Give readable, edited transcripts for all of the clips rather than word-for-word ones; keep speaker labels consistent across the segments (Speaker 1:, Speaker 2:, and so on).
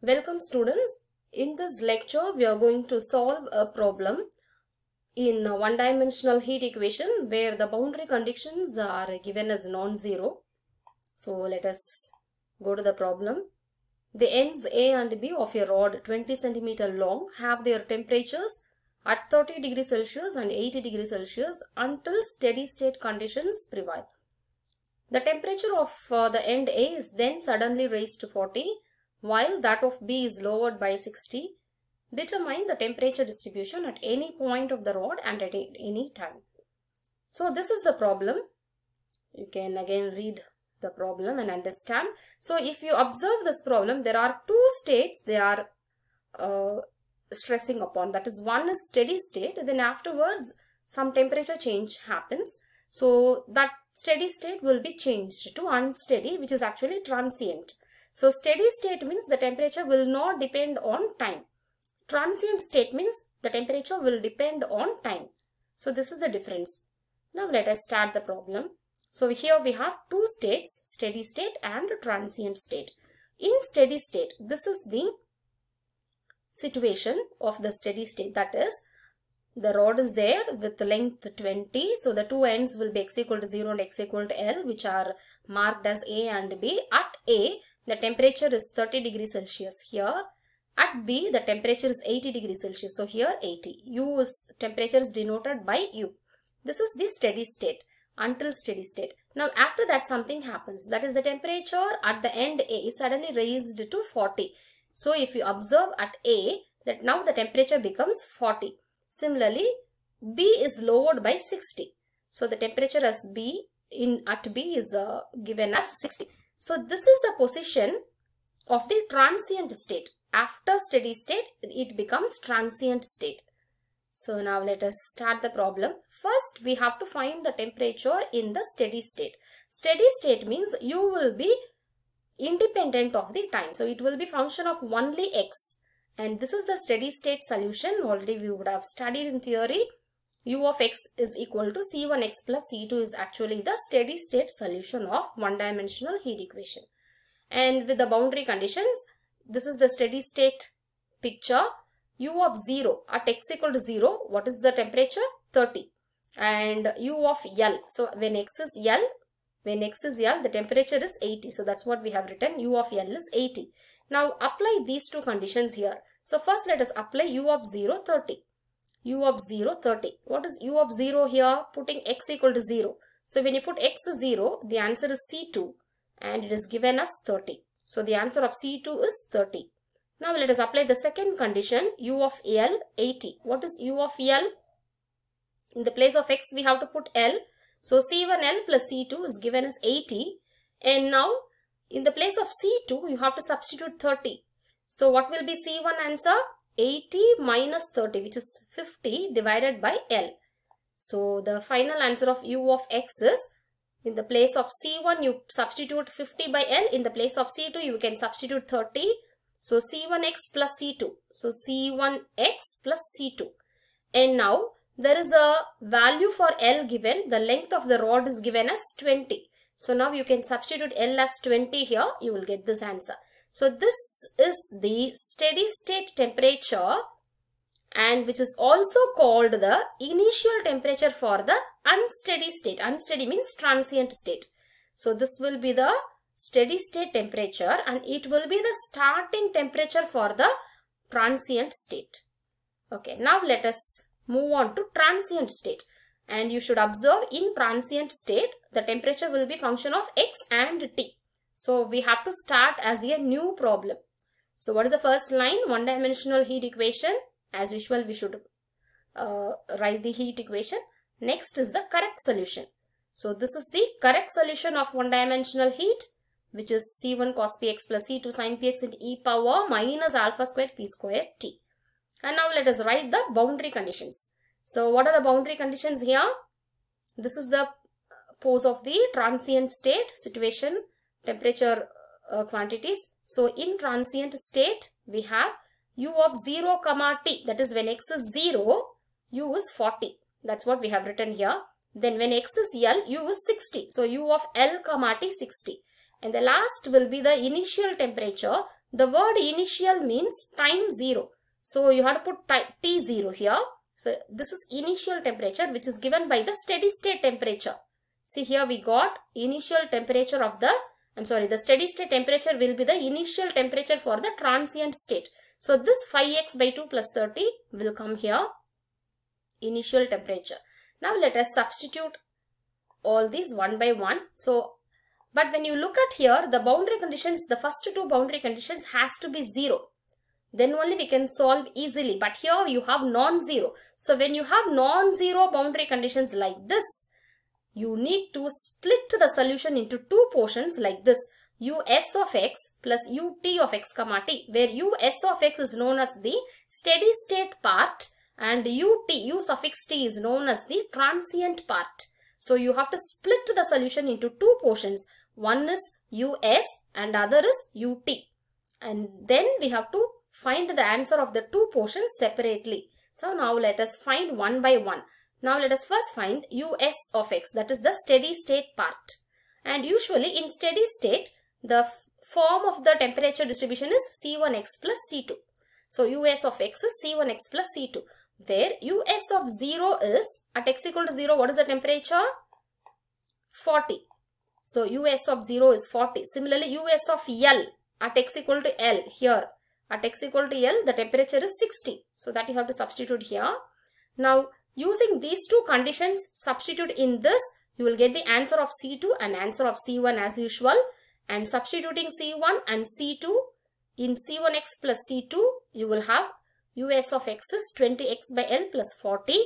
Speaker 1: Welcome students. In this lecture we are going to solve a problem in a one-dimensional heat equation where the boundary conditions are given as non-zero. So let us go to the problem. The ends A and B of a rod 20 cm long have their temperatures at 30 degrees Celsius and 80 degrees Celsius until steady state conditions prevail. The temperature of the end A is then suddenly raised to 40 while that of B is lowered by 60. Determine the temperature distribution at any point of the rod and at any time. So this is the problem. You can again read the problem and understand. So if you observe this problem, there are two states they are stressing upon. That is, one is steady state, then afterwards some temperature change happens. So that steady state will be changed to unsteady, which is actually transient. So steady state means the temperature will not depend on time. Transient state means the temperature will depend on time. So this is the difference. Now let us start the problem. So here we have two states, steady state and transient state. In steady state, this is the situation of the steady state. That is, the rod is there with length 20. So the two ends will be x equal to 0 and x equal to L, which are marked as A and B. At A, the temperature is 30 degrees Celsius here. At B, the temperature is 80 degrees Celsius. So here 80. U is temperature is denoted by U. This is the steady state until steady state. Now after that something happens. That is, the temperature at the end A is suddenly raised to 40. So if you observe at A, that now the temperature becomes 40. Similarly, B is lowered by 60. So the temperature at B is given as 60. So this is the position of the transient state. After steady state, it becomes transient state. So now let us start the problem. First, we have to find the temperature in the steady state. Steady state means you will be independent of the time. So it will be function of only x. And this is the steady state solution. Already we would have studied in theory. U of x is equal to C1x plus C2 is actually the steady state solution of one-dimensional heat equation. And with the boundary conditions, this is the steady state picture. U of 0 at x equal to 0, what is the temperature? 30. And U of L, so when x is L, the temperature is 80. So that's what we have written. U of L is 80. Now apply these two conditions here. So first let us apply U of 0, 30. U of 0, 30. What is U of 0 here? Putting x equal to 0. So when you put x is 0, the answer is C2 and it is given as 30. So the answer of C2 is 30. Now let us apply the second condition, U of L, 80. What is U of L? In the place of x we have to put L. So C1L plus C2 is given as 80. And now in the place of C2 you have to substitute 30. So what will be C1 answer? 80 minus 30, which is 50 divided by L. So the final answer of U of x is, in the place of C1 you substitute 50 by L. In the place of C2 you can substitute 30. So C1x plus C2. So C1x plus C2. And now there is a value for L given. The length of the rod is given as 20. So now you can substitute L as 20 here. You will get this answer. So this is the steady state temperature, and which is also called the initial temperature for the unsteady state. Unsteady means transient state. So this will be the steady state temperature and it will be the starting temperature for the transient state. Okay, now let us move on to transient state. And you should observe, in transient state, the temperature will be function of x and t. So we have to start as a new problem. So what is the first line? One-dimensional heat equation. As usual, we should write the heat equation. Next is the correct solution. So this is the correct solution of one-dimensional heat, which is C1 cos px plus C2 sin px into e power minus alpha squared p squared t. And now let us write the boundary conditions. So what are the boundary conditions here? This is the pose of the transient state situation, temperature quantities. So in transient state, we have U of 0 comma t. That is, when x is 0, U is 40. That's what we have written here. Then when x is L, U is 60. So U of L comma t 60. And the last will be the initial temperature. The word initial means time 0. So you have to put T0 here. So this is initial temperature which is given by the steady state temperature. See here we got initial temperature of the, the steady state temperature will be the initial temperature for the transient state. So this 5x by 2 plus 30 will come here, initial temperature. Now let us substitute all these one by one. So, but when you look at here, the boundary conditions, the first two boundary conditions has to be 0. Then only we can solve easily. But here you have non-zero. So when you have non-zero boundary conditions like this, you need to split the solution into two portions like this. us of x plus ut of x comma t, where us of x is known as the steady state part and u suffix t is known as the transient part. So you have to split the solution into two portions. One is us and other is ut. And then we have to find the answer of the two portions separately. So now let us find one by one. Now let us first find us of x, that is the steady state part. And usually in steady state, the form of the temperature distribution is C1x plus C2. So us of x is C1x plus C2. Where us of 0 is, at x equal to 0, what is the temperature? 40. So us of 0 is 40. Similarly, us of L at x equal to L, here at x equal to L, the temperature is 60. So that you have to substitute here. Now using these two conditions, substitute in this, you will get the answer of C2 and answer of C1 as usual. And substituting C1 and C2 in C1x plus C2, you will have us of x is 20x by L plus 40.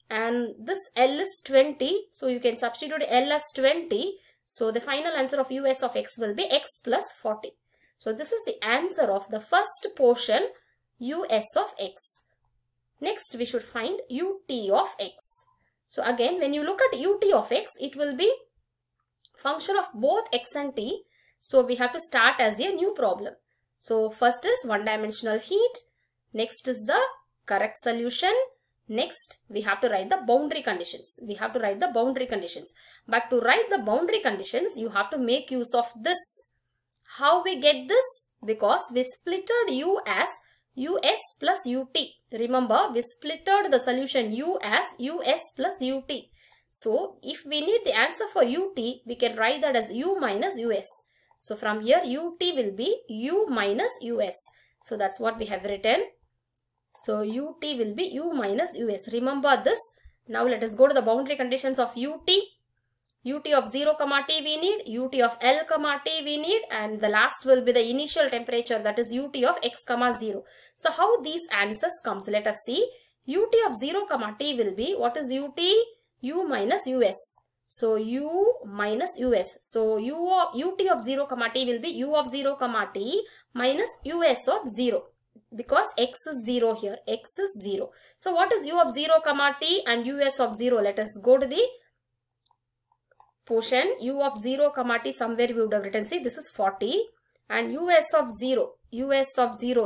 Speaker 1: And this L is 20. So you can substitute L as 20. So the final answer of us of x will be x plus 40. So this is the answer of the first portion, us of x. Next we should find ut of x. So again, when you look at ut of x, it will be function of both x and t. So we have to start as a new problem. So first is one-dimensional heat. Next is the correct solution. Next, we have to write the boundary conditions. But to write the boundary conditions, you have to make use of this. How we get this? Because we splitted u as us plus ut. Remember, we splitted the solution u as us plus ut. So if we need the answer for ut, we can write that as u minus us. So from here, ut will be u minus us. So that's what we have written. So ut will be u minus us. Remember this. Now let us go to the boundary conditions of ut. Ut of 0 comma t we need, ut of L comma t we need, and the last will be the initial temperature, that is ut of x comma 0. So how these answers comes? Let us see. Ut of 0 comma t will be, what is ut? U minus us. So u minus us. So ut of 0 comma t will be u of 0 comma t minus us of 0. Because x is 0 here. X is 0. So what is u of 0 comma t and us of 0? Let us go to the portion. U of 0 comma t, somewhere we would have written, see, this is 40. And us of 0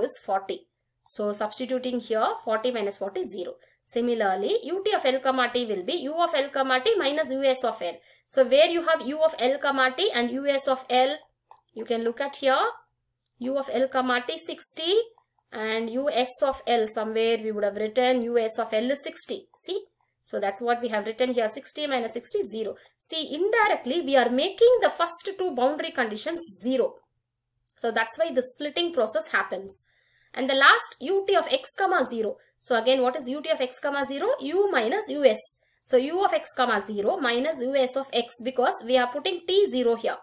Speaker 1: is 40. So substituting here, 40 minus 40 is 0. Similarly, ut of L comma t will be u of L comma t minus us of L. So where you have u of L comma t and us of L, you can look at here. U of L comma t 60 and us of L, somewhere we would have written us of L is 60. See? So that's what we have written here, 60 minus 60 is 0. See, indirectly we are making the first two boundary conditions 0. So that's why the splitting process happens. And the last ut of x comma 0. So again, what is ut of x comma 0? U minus us. So u of x comma 0 minus us of x, because we are putting t0 here.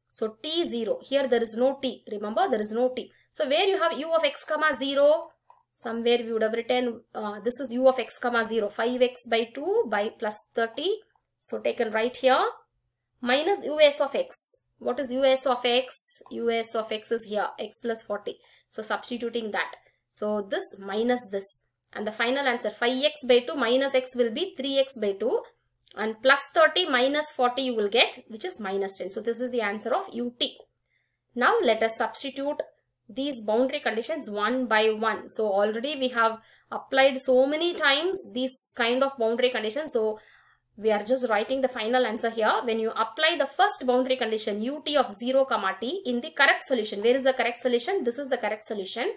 Speaker 1: So t0, here there is no t. Remember, there is no t. So where you have u of x comma 0, somewhere we would have written, this is u of x comma 0, 5x by 2 by plus 30. So taken right here, minus us of x. What is us of x? Us of x is here, x plus 40. So substituting that. So this minus this. And the final answer, 5x by 2 minus x will be 3x by 2. And plus 30 minus 40 you will get, which is minus 10. So this is the answer of ut. Now let us substitute these boundary conditions one by one. So already we have applied so many times these kind of boundary conditions. So We are just writing the final answer here. When you apply the first boundary condition ut of 0, t in the correct solution. Where is the correct solution? This is the correct solution.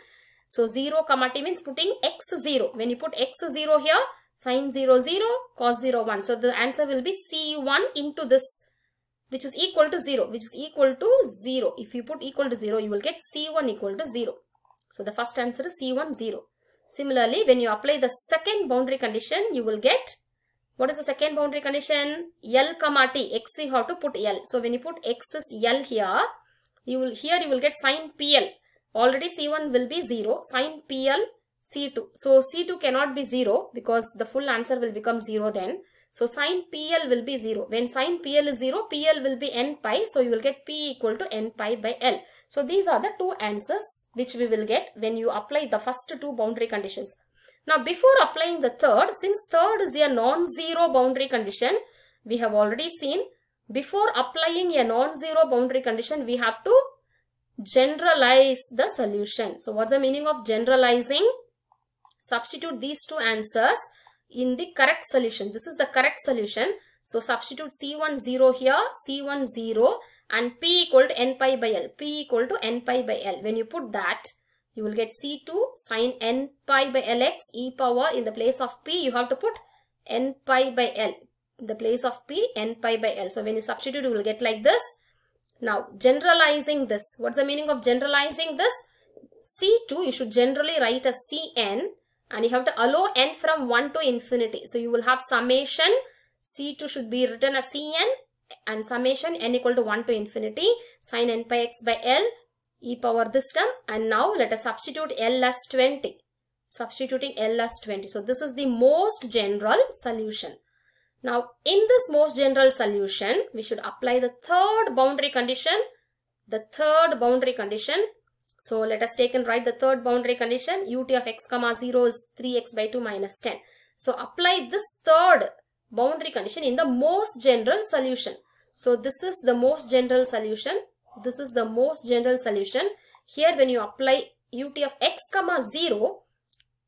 Speaker 1: So 0, t means putting x0. When you put x0 here, sin 0, 0, cos 0, 1. So the answer will be C1 into this, which is equal to 0, which is equal to 0. If you put equal to 0, you will get C1 equal to 0. So the first answer is C1, 0. Similarly, when you apply the second boundary condition, you will get, what is the second boundary condition? L, t. X you have to put L. So when you put X is L here, you will get sin PL. Already C1 will be 0. Sin PL, C2. So C2 cannot be 0 because the full answer will become 0 then. So sin PL will be 0. When sin PL is 0, PL will be n pi. So you will get P equal to n pi by L. So these are the two answers which we will get when you apply the first two boundary conditions. Now before applying the third, since third is a non-zero boundary condition, we have already seen before applying a non-zero boundary condition, we have to generalize the solution. So what's the meaning of generalizing? Substitute these two answers in the correct solution. This is the correct solution. So substitute C1 0 here, C1 0 and P equal to n pi by L. P equal to n pi by L. When you put that, you will get C2 sin n pi by Lx e power. In the place of P, you have to put n pi by L. In the place of P, n pi by L. So when you substitute, you will get like this. Now generalizing this. What's the meaning of generalizing this? C2 you should generally write as Cn. And you have to allow n from 1 to infinity. So you will have summation. C2 should be written as Cn and summation n equal to 1 to infinity. Sin n pi x by L e power this term. And now let us substitute L as 20. Substituting L as 20. So this is the most general solution. Now in this most general solution, we should apply the third boundary condition. The third boundary condition. So let us take and write the third boundary condition. Ut of x, 0 is 3x by 2 minus 10. So apply this third boundary condition in the most general solution. So this is the most general solution. This is the most general solution. Here when you apply ut of x, 0,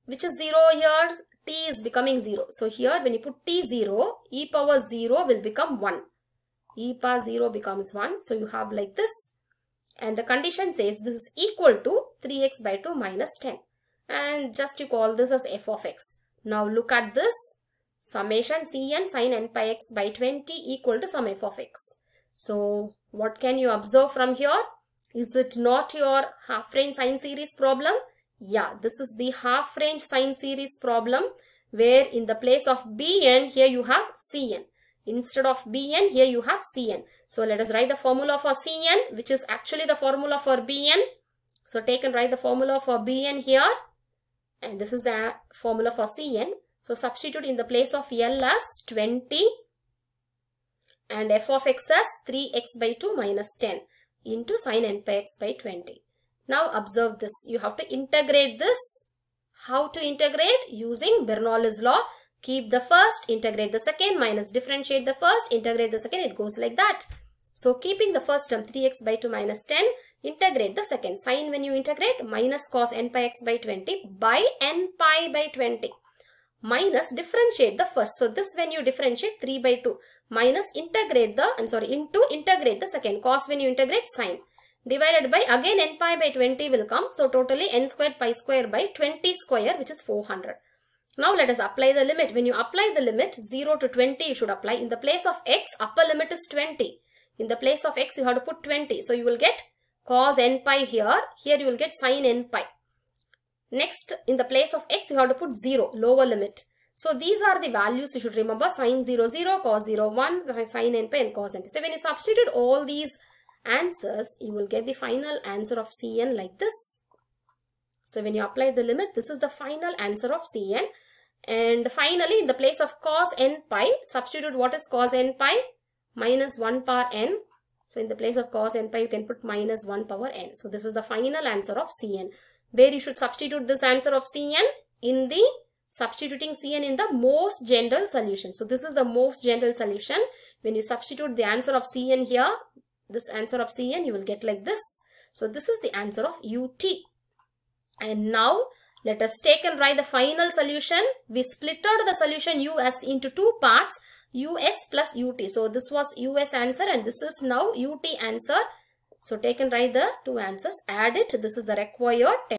Speaker 1: which is 0 here, t is becoming 0. So here when you put t 0, e power 0 will become 1. E power 0 becomes 1. So you have like this. And the condition says this is equal to 3x by 2 minus 10. And just you call this as f of x. Now look at this. Summation Cn sin n pi x by 20 equal to sum f of x. So what can you observe from here? Is it not your half range sine series problem? Yeah, this is the half range sine series problem where in the place of Bn here you have Cn. Instead of Bn here you have Cn. So let us write the formula for Cn, which is actually the formula for Bn. So take and write the formula for Bn here. And this is the formula for Cn. So substitute in the place of L as 20 and f of x as 3x by 2 minus 10 into sin n pi x by 20. Now observe this. You have to integrate this. How to integrate? Using Bernoulli's law. Keep the first, integrate the second, minus differentiate the first, integrate the second. It goes like that. So keeping the first term 3x by 2 minus 10, integrate the second. Sin when you integrate minus cos n pi x by 20 by n pi by 20. Minus differentiate the first. So this when you differentiate 3 by 2 minus integrate the, into integrate the second. Cos when you integrate sin. Divided by again n pi by 20 will come. So totally n squared pi square by 20 square, which is 400. Now let us apply the limit. When you apply the limit 0 to 20 you should apply. In the place of x, upper limit is 20. In the place of x you have to put 20. So you will get cos n pi here. Here you will get sin n pi. Next in the place of x you have to put 0, lower limit. So these are the values you should remember. Sin 0 0, cos 0 1, sin n pi and cos n pi. So when you substitute all these answers, you will get the final answer of Cn like this. So when you apply the limit, this is the final answer of Cn. And finally, in the place of cos n pi, substitute what is cos n pi? Minus 1 power n. So in the place of cos n pi, you can put minus 1 power n. So this is the final answer of Cn. Where you should substitute this answer of Cn? In the substituting Cn in the most general solution. So this is the most general solution. When you substitute the answer of Cn here, this answer of Cn, you will get like this. So this is the answer of ut. And now let us take and write the final solution. We splitted the solution u as into two parts. US plus UT. So this was US answer and this is now UT answer. So take and write the two answers, add it. This is the required